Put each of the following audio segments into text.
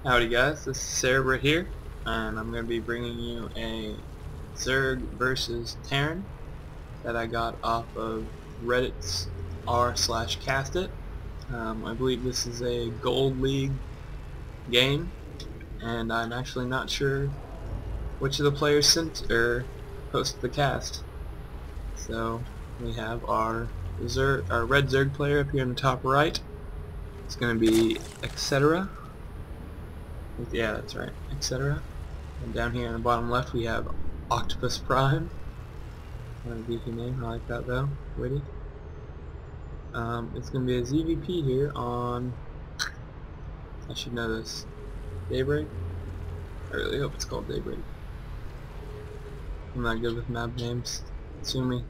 Howdy guys, this is Etcetera here, and I'm going to be bringing you a Zerg versus Terran that I got off of Reddit's r/Castit. I believe this is a Gold League game, and I'm actually not sure which of the players sent or posted the cast. So we have our red Zerg player up here in the top right. It's going to be Etcetera. Yeah, that's right, Etcetera. And down here in the bottom left we have OctopusPrime. What a goofy name, I like that though, witty. It's going to be a ZVP here on, I should know this, Daybreak? I really hope it's called Daybreak. I'm not good with map names, sue me.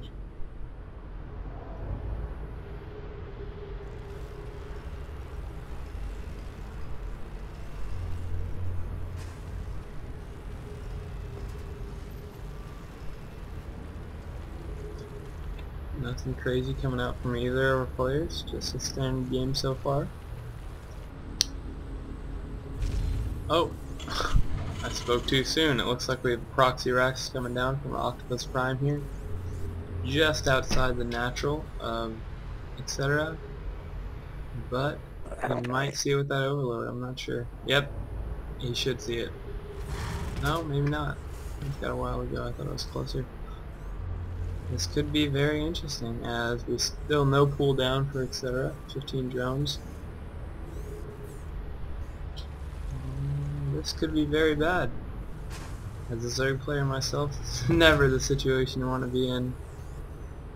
Nothing crazy coming out from either of our players, just a standard game so far. Oh, I spoke too soon. It looks like we have proxy racks coming down from OctopusPrime here, just outside the natural of Etcetera, but he might see it with that overload, I'm not sure. Yep, he should see it. No, maybe not. It's got a while ago, I thought it was closer. This could be very interesting, as we still no pull down for Etcetera, 15 drones. This could be very bad. As a Zerg player myself, it's never the situation you want to be in.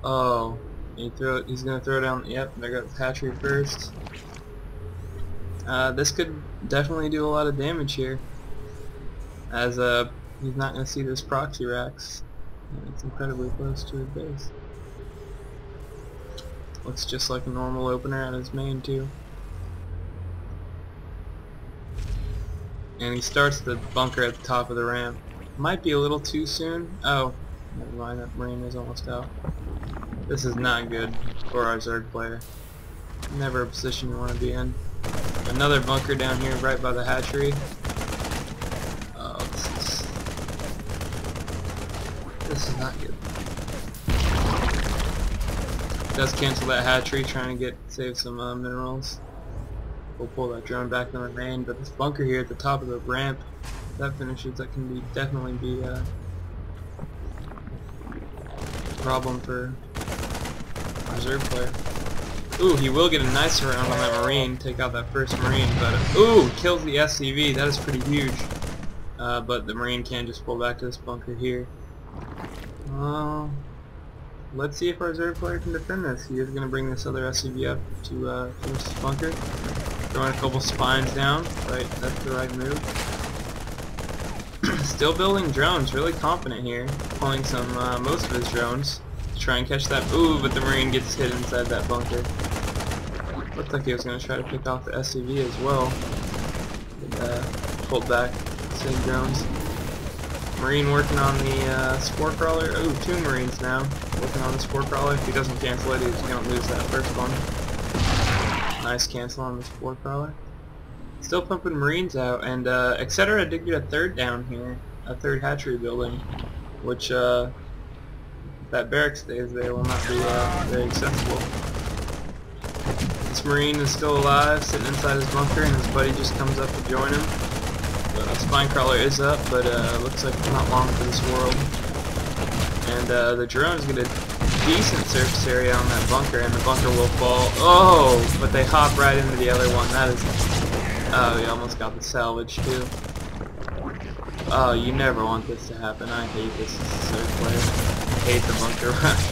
Oh, he's going to throw down, yep, there goes hatchery first. This could definitely do a lot of damage here, as he's not going to see this proxy racks. And it's incredibly close to his base. Looks just like a normal opener at his main too. And he starts the bunker at the top of the ramp. Might be a little too soon. Oh, never mind, that marine is almost out. This is not good for our Zerg player. Never a position you want to be in. Another bunker down here right by the hatchery. This is not good. Does cancel that hatchery, trying to save some minerals. We'll pull that drone back on the main, but this bunker here at the top of the ramp, if that finishes, that can definitely be a problem for our Zerg player. Ooh, he will get a nice round on that marine, take out that first marine, but ooh, kills the SCV. That is pretty huge. But the marine can just pull back to this bunker here. Let's see if our Zerg player can defend this. He is going to bring this other SCV up to finish this bunker. Throwing a couple spines down. Right, that's the right move. Still building drones, really confident here. Pulling some most of his drones to try and catch that. Ooh, but the marine gets hit inside that bunker. Looked like he was going to try to pick off the SCV as well. But, pulled back, same drones. Marine working on the spore crawler. Ooh, 2 marines now working on the spore crawler. If he doesn't cancel it, he's going to lose that first one. Nice cancel on the spore crawler. Still pumping marines out, and Etcetera did get a third down here, a third hatchery building, which if that barrack stays there will not be very accessible. This marine is still alive, sitting inside his bunker, and his buddy just comes up to join him. Spine crawler is up, but looks like it's not long for this world. And the drones get a decent surface area on that bunker, and the bunker will fall. Oh, but they hop right into the other one. That is... Oh, he almost got the salvage too. Oh, you never want this to happen. I hate this as a Zerg player. I hate the bunker rush.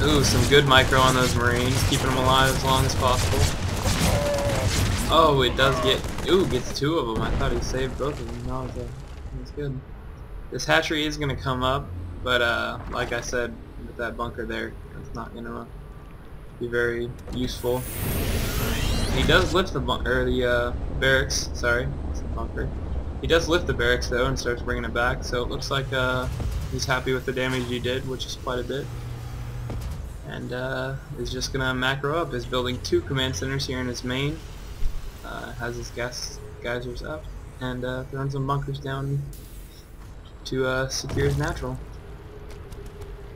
Ooh, some good micro on those marines, keeping them alive as long as possible. Oh, it does get... Ooh, gets 2 of them. I thought he saved both of them. No, that's good. This hatchery is going to come up, but like I said, with that bunker there, it's not going to be very useful. He does lift the barracks. Sorry, it's the bunker. He does lift the barracks though and starts bringing it back. So it looks like he's happy with the damage he did, which is quite a bit. And is just going to macro up. He's building 2 command centers here in his main. has his geysers up, and throwing some bunkers down to secure his natural.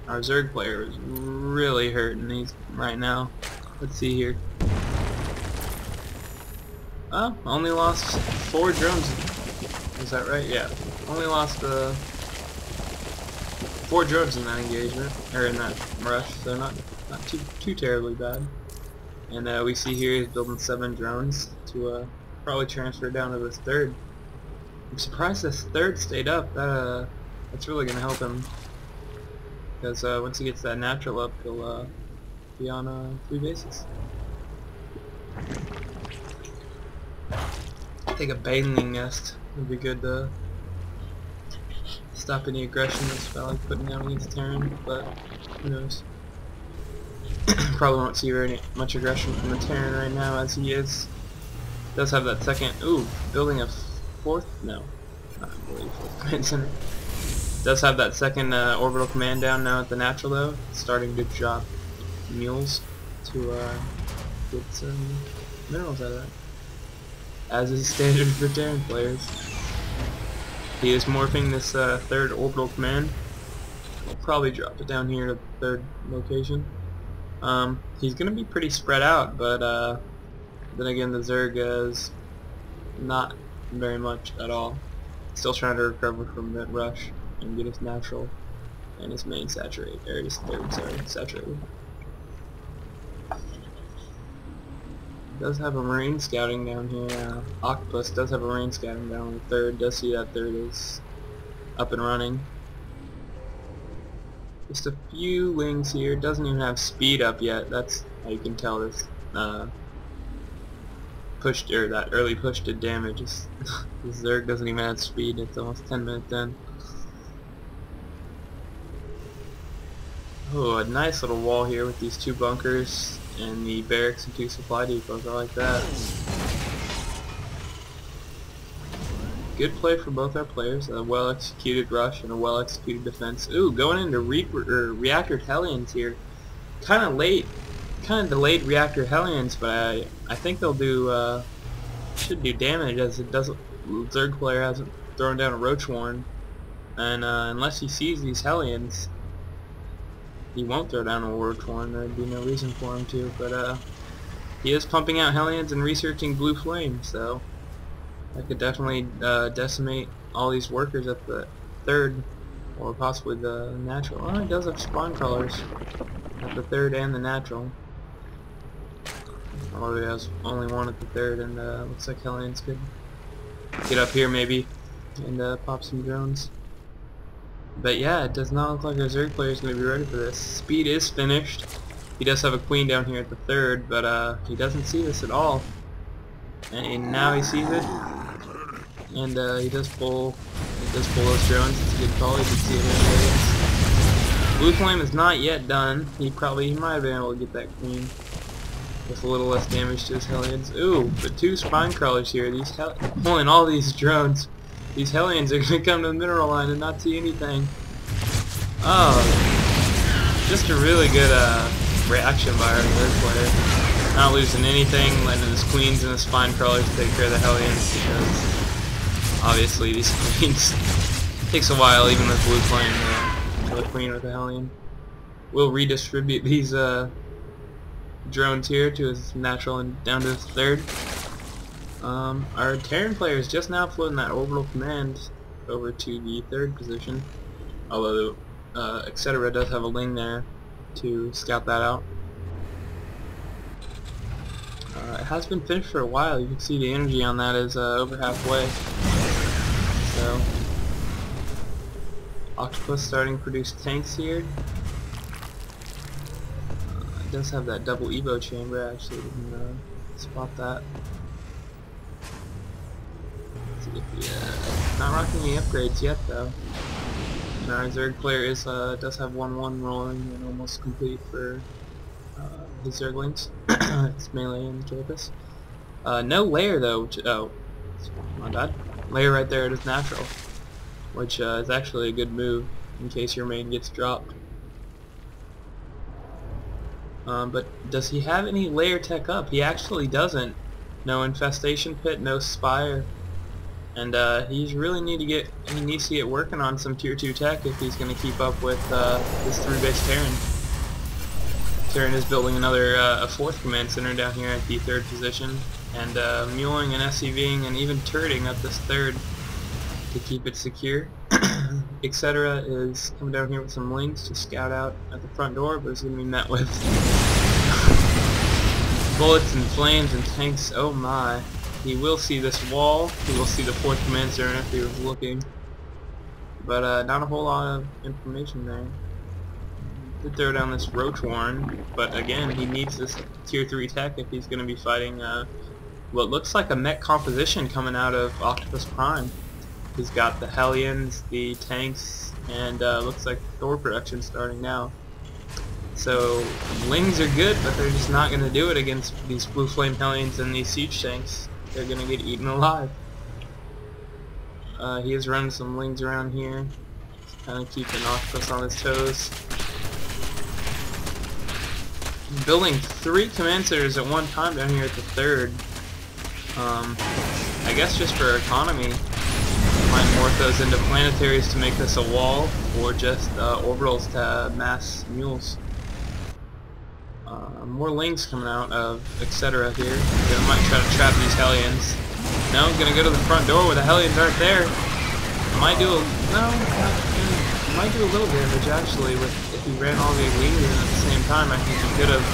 Our Zerg player is really hurting right now. Let's see here. Oh, only lost 4 drones. Is that right? Yeah. Only lost 4 drones in that engagement, or in that rush, so not too terribly bad. And we see here he's building 7 drones to probably transfer down to this 3rd. I'm surprised this 3rd stayed up. That's really gonna help him, because once he gets that natural up, he'll be on 3 bases. I think a baneling nest would be good to stop any aggression that's Valley putting down against Terran, but who knows. Probably won't see very much aggression from the Terran right now, as he does have that second, building a 4th, no, not really 4th command center. Does have that second orbital command down now at the natural though, starting to drop mules to get some minerals out of that, as is standard for Terran players. He is morphing this 3rd orbital command. We'll probably drop it down here to the 3rd location. He's gonna be pretty spread out, but then again the Zerg is not very much at all. Still trying to recover from that rush and get his natural and his main saturated, or his 3rd, sorry, saturated. Does have a marine scouting down here. Octopus does have a marine scouting down on the 3rd. Does see that 3rd is up and running. Just a few wings here. Doesn't even have speed up yet. That's how you can tell this that early push did damage. This Zerg doesn't even have speed. It's almost 10 minutes in. Oh, a nice little wall here with these 2 bunkers and the barracks and 2 supply depots. I like that. Good play for both our players. A well-executed rush and a well-executed defense. Ooh, going into reactor Hellions here. Kind of delayed reactor Hellions, but I think they'll do should do damage, as it doesn't. Zerg player hasn't thrown down a Roach Warren, and unless he sees these Hellions, he won't throw down a Roach Warren. There'd be no reason for him to, but he is pumping out Hellions and researching Blue Flame, so that could definitely decimate all these workers at the 3rd, or possibly the natural. Oh, he does have spawn crawlers at the 3rd and the natural. Although he has only 1 at the 3rd, and looks like Hellions could get up here maybe and pop some drones. But yeah, it does not look like our Zerg player is going to be ready for this. Speed is finished. He does have a queen down here at the 3rd, but he doesn't see this at all. And now he sees it, and he does pull those drones. It's a good call. You can see it in Blue Flame is not yet done. He might have been able to get that queen with a little less damage to his Hellions. Ooh, but 2 spine crawlers here. Pulling all these drones. These Hellions are going to come to the mineral line and not see anything. Oh, just a really good reaction by our 3rd player. Not losing anything, letting his queens and his spine crawlers take care of the Hellions, because obviously these queens takes a while, even with Blue Flame, to kill a queen with a Hellion. We'll redistribute these drones here to his natural and down to his 3rd. Our Terran player is just now floating that orbital command over to the 3rd position, although Etcetera does have a Ling there to scout that out. It has been finished for a while. You can see the energy on that is over halfway. So, Octopus starting to produce tanks here. It does have that double Evo chamber. I actually didn't spot that. Not rocking any upgrades yet though. And our Zerg player does have 1-1 rolling and almost complete for his Zerglings. It's melee and Octopus. No layer though. Oh, my bad. Layer right there at his natural, which is actually a good move in case your main gets dropped. But does he have any layer tech up? He actually doesn't. No infestation pit, no spire. And he really needs to get working on some tier 2 tech if he's going to keep up with this 3-base Terran. Terran is building another a 4th command center down here at the 3rd position, and muling and SCVing and even turreting up this 3rd to keep it secure. Etcetera is coming down here with some links to scout out at the front door, but is going to be met with bullets and flames and tanks. Oh my. He will see this wall, he will see the 4th command center if he was looking, but not a whole lot of information there. He did throw down this roach warren, but again, he needs this tier 3 tech if he's going to be fighting what looks like a mech composition coming out of OctopusPrime. He's got the Hellions, the tanks, and looks like Thor production starting now. So Lings are good, but they're just not going to do it against these Blue Flame Hellions and these siege tanks. They're going to get eaten alive. He is running some Lings around here, kind of keeping Octopus on his toes. Building 3 command centers at one time down here at the 3rd. I guess just for economy. Might morph those into planetaries to make this a wall, or just orbitals to mass mules. More Lings coming out of Etcetera here. They might try to trap these Hellions. No, I'm gonna go to the front door where the Hellions aren't there. Might do a might do a little damage actually if he ran all the Lings in at the same time. I think he could have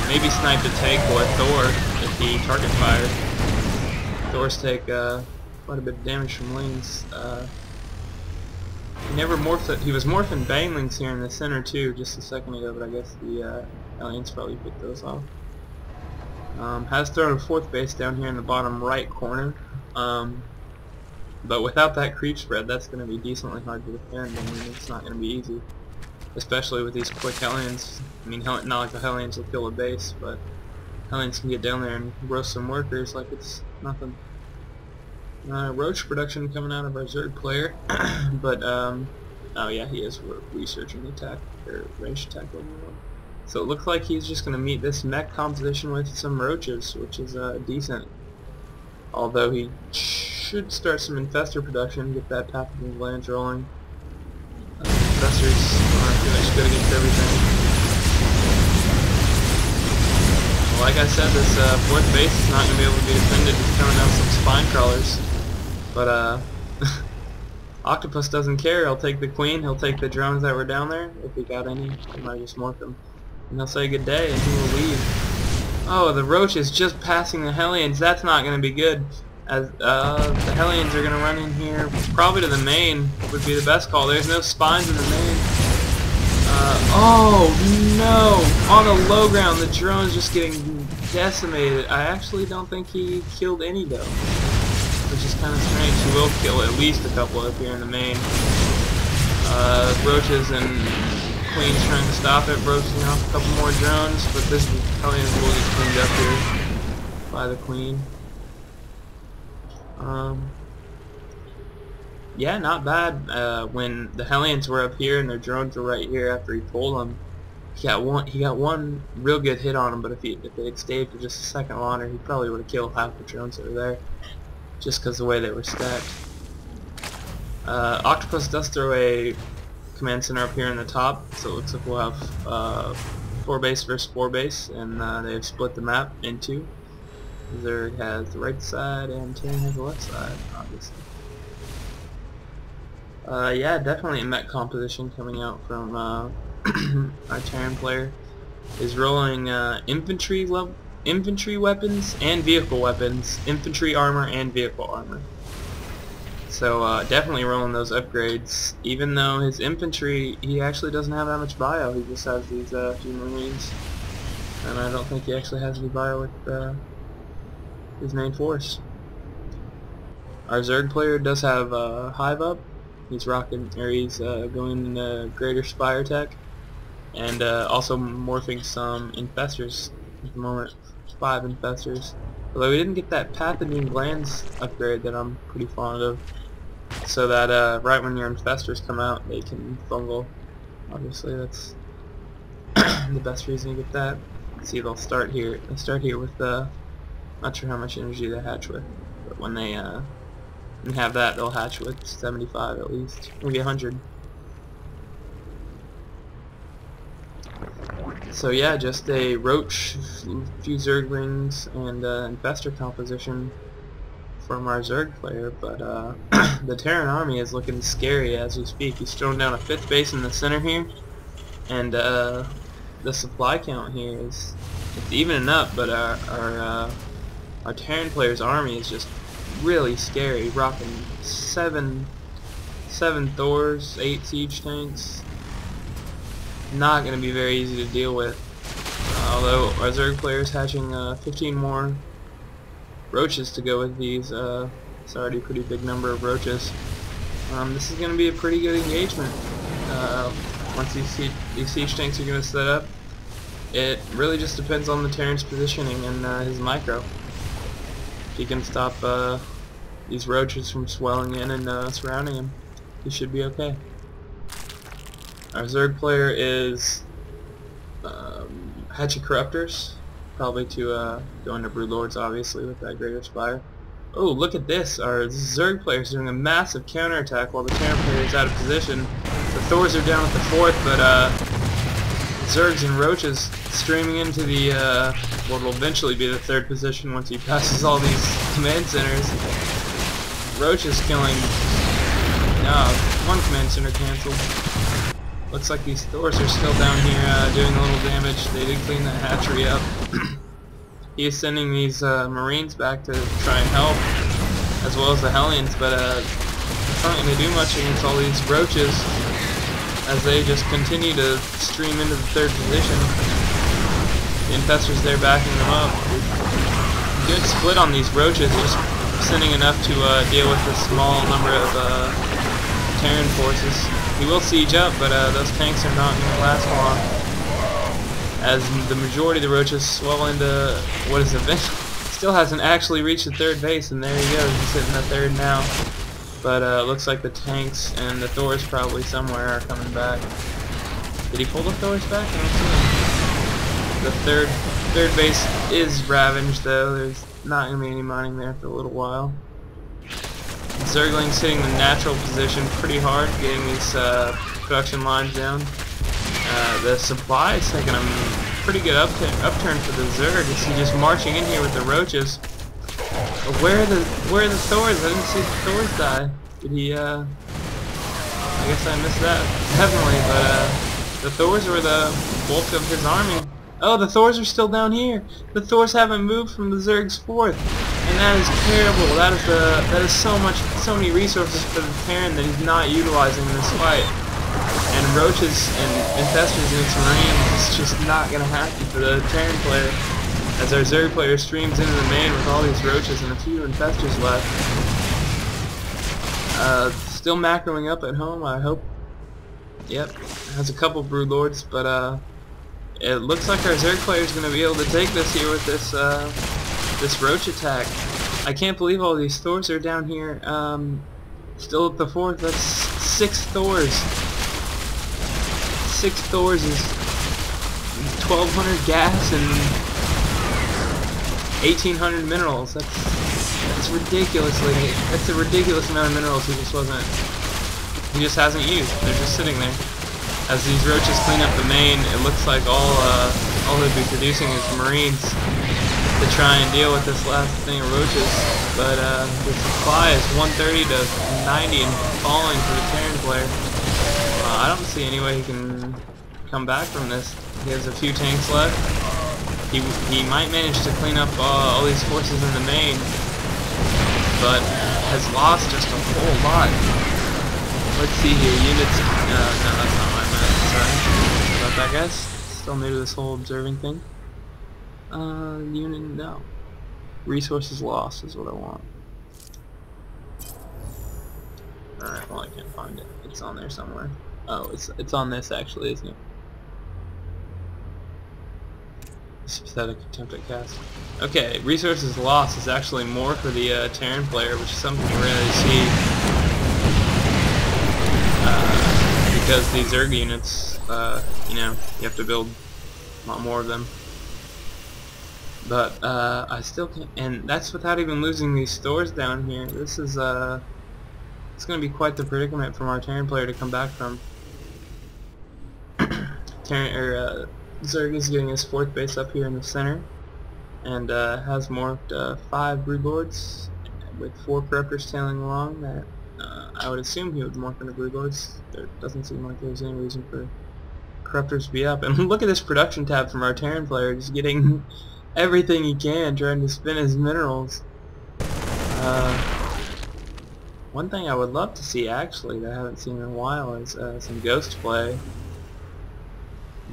maybe sniped a tank or a Thor if he target fired. Thors take quite a bit of damage from Lings. He never morphed it. He was morphing Banglings here in the center too just a second ago, but I guess the Aliens probably picked those off. Has thrown a 4th base down here in the bottom right corner, but without that creep spread, that's going to be decently hard to defend. I mean, it's not going to be easy, especially with these quick Hellions. I mean, not like the Hellions will kill a base, but Hellions can get down there and roast some workers like it's nothing. Roach production coming out of our Zerg player, but oh yeah, he is researching the attack or range attack level 1. So it looks like he's just going to meet this mech composition with some roaches, which is decent. Although he should start some infestor production, get that pathogen glands rolling. Infestors aren't finished good against everything. Well, like I said, this 4th base is not going to be able to be defended. He's throwing out some spine crawlers. But Octopus doesn't care. He'll take the queen, he'll take the drones that were down there, if he got any. He might just morph them. And he'll say good day, and he will leave. Oh, the Roach is just passing the Hellions. That's not going to be good. As the Hellions are going to run in here, probably to the main would be the best call. There's no spines in the main. Oh no! On the low ground, the drone's just getting decimated. I actually don't think he killed any though, which is kind of strange. He will kill at least a couple up here in the main. Roaches and Queen's trying to stop it, roaching off a couple more drones, but this Hellions will get cleaned up here by the Queen. Yeah, not bad. When the Hellions were up here and their drones were right here after he pulled them, he got one real good hit on him, but if they had stayed for just a second longer, he probably would have killed half the drones that were there, just because of the way they were stacked. Octopus does throw a command center up here in the top, so it looks like we'll have 4 base versus 4 base, and they've split the map in 2. Zerg has the right side and Terran has the left side, obviously. Yeah, definitely a mech composition coming out from our Terran player. Is rolling infantry weapons and vehicle weapons, infantry armor and vehicle armor. So definitely rolling those upgrades. Even though his infantry, he actually doesn't have that much bio. He just has these few marines, and I don't think he actually has any bio with his main force. Our Zerg player does have Hive up. He's rocking, or he's going Greater Spire Tech, and also morphing some infestors at the moment. 5 infestors. Although we didn't get that pathogen glands upgrade that I'm pretty fond of, so that right when your infestors come out, they can fungal. Obviously, that's the best reason to get that. See, they'll start here. They start here with the Not sure how much energy they hatch with, but when they have that, they'll hatch with 75 at least, maybe 100. So yeah, just a roach, few zerglings, and infestor composition from our Zerg player, but the Terran army is looking scary as we speak. He's throwing down a 5th base in the center here, and the supply count here is it's evening up, but our Terran player's army is just really scary, rocking 7 Thors, 8 siege tanks. Not going to be very easy to deal with, although our Zerg player is hatching 15 more roaches to go with these. It's already a pretty big number of roaches. This is going to be a pretty good engagement. Once these siege tanks are going to set up, it really just depends on the Terran's positioning and his micro. If he can stop these roaches from swelling in and surrounding him, he should be okay. Our Zerg player is hatching corruptors, probably to go into Broodlords, obviously, with that Greater Spire. Oh, look at this! Our Zerg player is doing a massive counterattack while the Terran player is out of position. The Thors are down at the 4th, but Zergs and Roaches streaming into the what will eventually be the 3rd position once he passes all these command centers. Roaches killing. One command center cancelled. Looks like these Thors are still down here doing a little damage. They did clean that hatchery up. He is sending these Marines back to try and help, as well as the Hellions, but it's not going to do much against all these roaches as they just continue to stream into the 3rd position. The infestors there backing them up. Good split on these roaches, just sending enough to deal with a small number of Terran forces. He will siege up, but those tanks are not going to last long, as the majority of the roaches swell into what is eventually still hasn't actually reached the 3rd base, and there he goes. He's sitting at 3rd now. But looks like the tanks and the Thors probably somewhere are coming back. Did he pull the Thors back? I don't see him. The third base is ravaged, though. There's not going to be any mining there for a little while. Zergling's hitting the natural position pretty hard, getting these production lines down. The supply is taking a pretty good upturn for the Zerg. Is he just marching in here with the roaches? Where are the Thors? I didn't see the Thors die. Did he? I guess I missed that heavily. But the Thors were the bulk of his army. Oh, the Thors are still down here. The Thors haven't moved from the Zerg's 4th. And that is terrible. That is so many resources for the Terran that he's not utilizing in this fight. And roaches and infestors and its Marines is just not going to happen for the Terran player, as our Zerg player streams into the main with all these roaches and a few infestors left. Still macroing up at home, I hope. Yep, has a couple Broodlords, but it looks like our Zerg player is going to be able to take this here with this this roach attack. I can't believe all these Thors are down here. Still at the 4th. That's 6 Thors. 6 Thors is 1,200 gas and 1,800 minerals. That's a ridiculous amount of minerals he just hasn't used. They're just sitting there. As these roaches clean up the main, it looks like all they'll be producing is Marines to try and deal with this last thing of roaches. But the supply is 130 to 90 and falling for the Terran player. I don't see any way he can come back from this. He has a few tanks left. He might manage to clean up all these forces in the main, but has lost just a whole lot. Let's see here, units. No, that's not what I meant. Sorry about that, guys. Still new to this whole observing thing. Unit, no. Resources lost is what I want. Alright, well I can't find it. It's on there somewhere. Oh, it's on this actually, isn't it? This pathetic attempt at cast. Okay, resources lost is actually more for the Terran player, which is something you rarely see. Because these Zerg units, you know, you have to build a lot more of them. But I still can't, and that's without even losing these stores down here. This is it's going to be quite the predicament from our Terran player to come back from. Zerg is getting his 4th base up here in the center, and has morphed 5 Broodlords with 4 Corruptors tailing along. That I would assume he would morph into Broodlords. There doesn't seem like there's any reason for Corruptors to be up. And look at this production tab from our Terran player, just getting everything he can, trying to spin his minerals. One thing I would love to see, actually, that I haven't seen in a while, is some ghost play.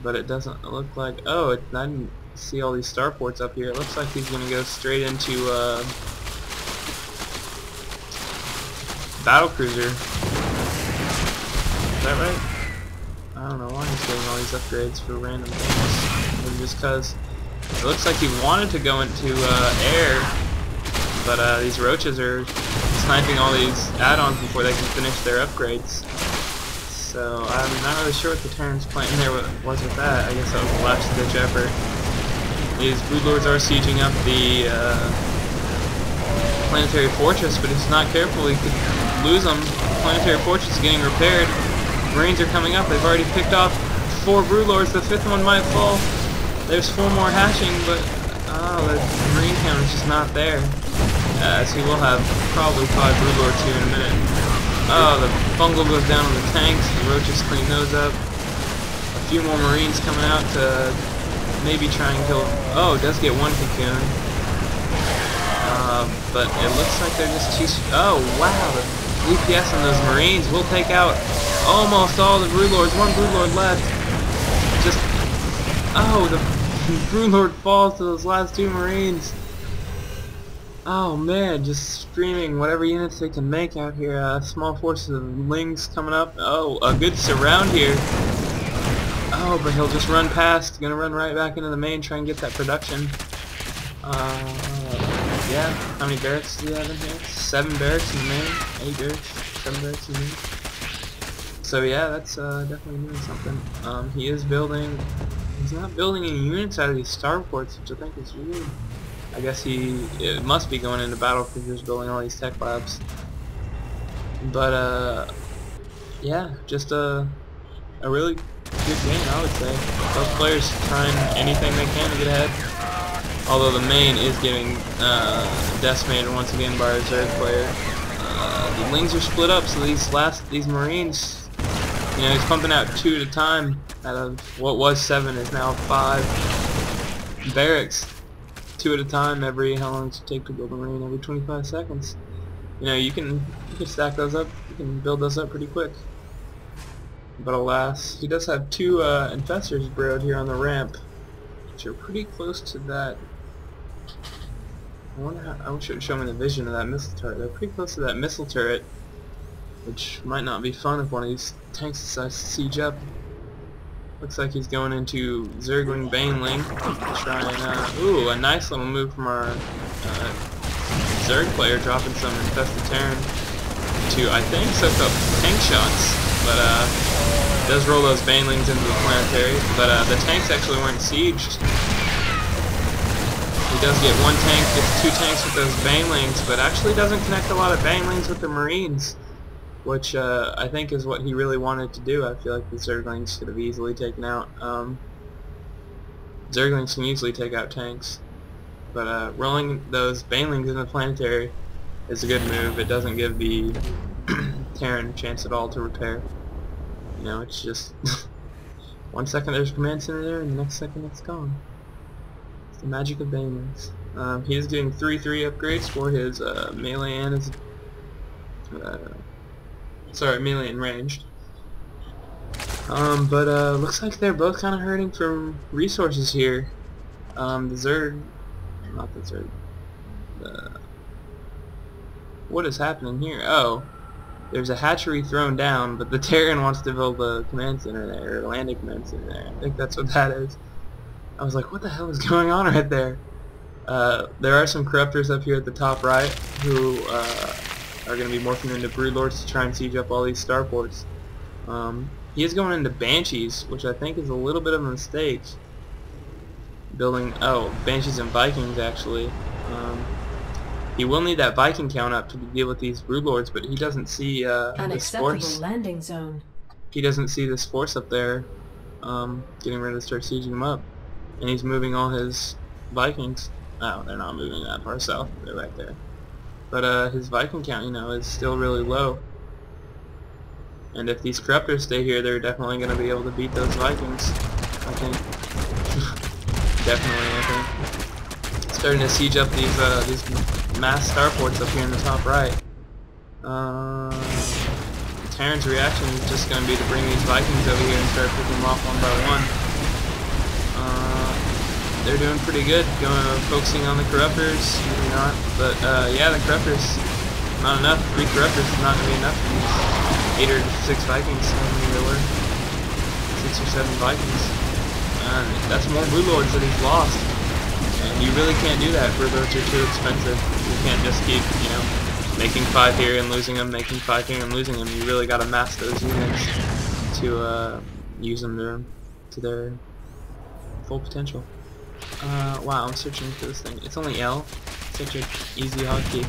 But it doesn't look like... Oh, I didn't see all these starports up here. It looks like he's going to go straight into Battlecruiser. Is that right? I don't know why he's getting all these upgrades for random things. Maybe just because it looks like he wanted to go into air, but these roaches are sniping all these add-ons before they can finish their upgrades. So I'm not really sure what the Terran's plan there was with that. I guess that was a last-ditch effort. These Broodlords are sieging up the planetary fortress, but if he's not careful, he could lose them. The planetary fortress is getting repaired. Marines are coming up. They've already picked off 4 Broodlords. The 5th one might fall. There's 4 more hatching, but the Marine count is just not there. So he will have probably 5 Broodlords here in a minute. Oh, the fungal goes down on the tanks. The roaches clean those up. A few more Marines coming out to maybe try and kill... Oh, it does get 1 cocoon. But it looks like they're just too... Oh, wow. The DPS on those Marines will take out almost all the Broodlords. 1 Broodlord left. Just... Oh, the Broodlord falls to those last 2 Marines. Oh man, just streaming whatever units they can make out here. Small forces of Lings coming up. Oh, a good surround here. Oh, but he'll just run past. Gonna run right back into the main, try and get that production. Yeah. How many barracks do you have in here? 7 barracks in the main. 8 barracks. 7 barracks in the main. So yeah, that's definitely doing something. He is building... He's not building any units out of these starports, which I think is weird. I guess it must be going into battle because he's building all these tech labs. But yeah, just a really good game, I would say. Both players trying anything they can to get ahead. Although the main is getting decimated once again by our Zerg player. The Lings are split up, so these Marines, you know, he's pumping out 2 at a time. Out of what was 7 is now 5 barracks. 2 at a time every, how long does it take to build a marine? Every 25 seconds. You know, you can stack those up, you can build those up pretty quick. But alas, he does have 2 infestors brewed here on the ramp, which are pretty close to that. I wonder how, I wish it would show me the vision of that missile turret. They're pretty close to that missile turret, which might not be fun if one of these tanks decides to siege up. Looks like he's going into Zergling Baneling to try and, ooh, a nice little move from our Zerg player, dropping some infested Terran to, I think, soak up tank shots, but does roll those Banelings into the planetary, but the tanks actually weren't sieged. He does get 1 tank, gets 2 tanks with those Banelings, but actually doesn't connect a lot of Banelings with the Marines, which I think is what he really wanted to do. I feel like the Zerglings could have easily taken out. Zerglings can usually take out tanks, but rolling those Banelings in the planetary is a good move. It doesn't give the Terran a chance at all to repair. You know, it's just 1 second there's a command center there, and the next second it's gone. It's the magic of Banelings. He is getting 3/3 upgrades for his melee and his melee and ranged. But looks like they're both kind of hurting from resources here. The Zerg, not the Zerg. What is happening here? Oh, there's a hatchery thrown down, but the Terran wants to build a command center there, or a landing command center there. I think that's what that is. I was like, what the hell is going on right there? There are some Corruptors up here at the top right who are going to be morphing into Broodlords to try and siege up all these starports. He is going into Banshees, which I think is a little bit of a mistake. building. Oh, Banshees and Vikings actually. He will need that Viking count up to deal with these Broodlords, but he doesn't see this force. Landing zone. He doesn't see this force up there, getting ready to start sieging him up, and he's moving all his Vikings. Oh, they're not moving that far south. They're right there. But his Viking count, you know, is still really low. And if these Corruptors stay here, they're definitely going to be able to beat those Vikings, I think. Definitely, I think. Starting to siege up these mass starports up here in the top right. Terran's reaction is just going to be to bring these Vikings over here and start picking them off one by one. They're doing pretty good, focusing on the Corruptors, maybe not. But yeah, the Corruptors, not enough. 3 Corruptors is not going to be enough for these 8 or 6 Vikings, how many there were. 6 or 7 Vikings. And that's more Broodlords that he's lost. And you really can't do that, Broodlords are too expensive. You can't just keep, you know, making 5 here and losing them, making 5 here and losing them. You really gotta mass those units to use them to their full potential. Wow, I'm searching for this thing. It's only L. Such an easy hotkey.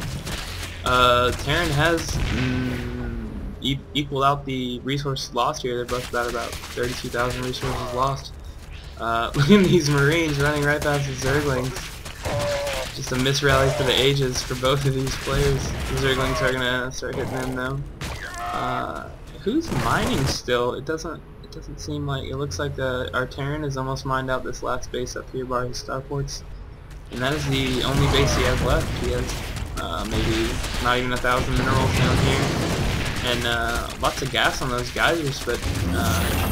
Terran has equaled out the resources lost here. They're both about 32,000 resources lost. Look at these Marines running right past the Zerglings. Just a misrally for the ages for both of these players. The Zerglings are gonna start hitting them now. Who's mining still? It doesn't seem like. It looks like our Terran has almost mined out this last base up here by his starports, and that is the only base he has left. He has maybe not even 1,000 minerals down here, and lots of gas on those geysers, but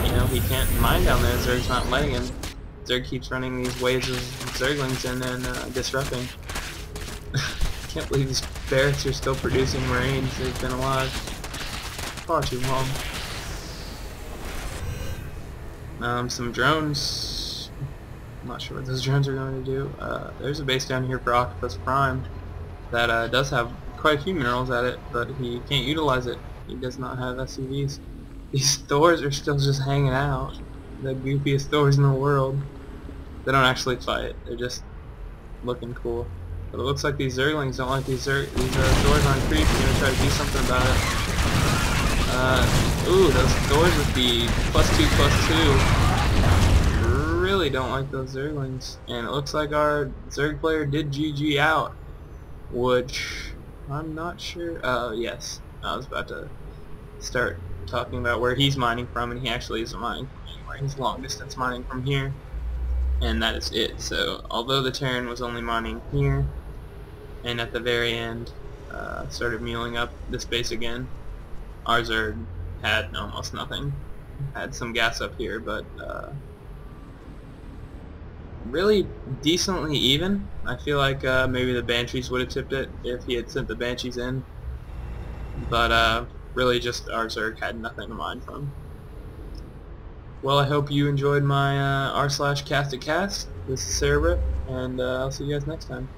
you know, he can't mine down there. Zerg's not letting him. Zerg keeps running these waves of Zerglings in and disrupting. Can't believe these barracks are still producing Marines. They've been alive far too long. Some drones. I'm not sure what those drones are going to do. There's a base down here for OctopusPrime that does have quite a few minerals at it, but he can't utilize it. He does not have SCVs. These Thors are still just hanging out. The goofiest Thors in the world. They don't actually fight. They're just looking cool. But it looks like these Zerglings don't like these Thors on creep. They're gonna try to do something about it. Ooh, those Thors with the +2/+2 really don't like those Zerglings. And it looks like our Zerg player did GG out, which I'm not sure. Yes, I was about to start talking about where he's mining from, and he actually isn't mining from anywhere. He's long distance mining from here, and that is it. So although the Terran was only mining here, and at the very end started mealing up this base again, our Zerg had almost nothing. Had some gas up here, but really decently even. I feel like maybe the Banshees would have tipped it if he had sent the Banshees in, but really just our Zerg had nothing to mine from. Well, I hope you enjoyed my r/Castit cast. This is Cerebrip, and I'll see you guys next time.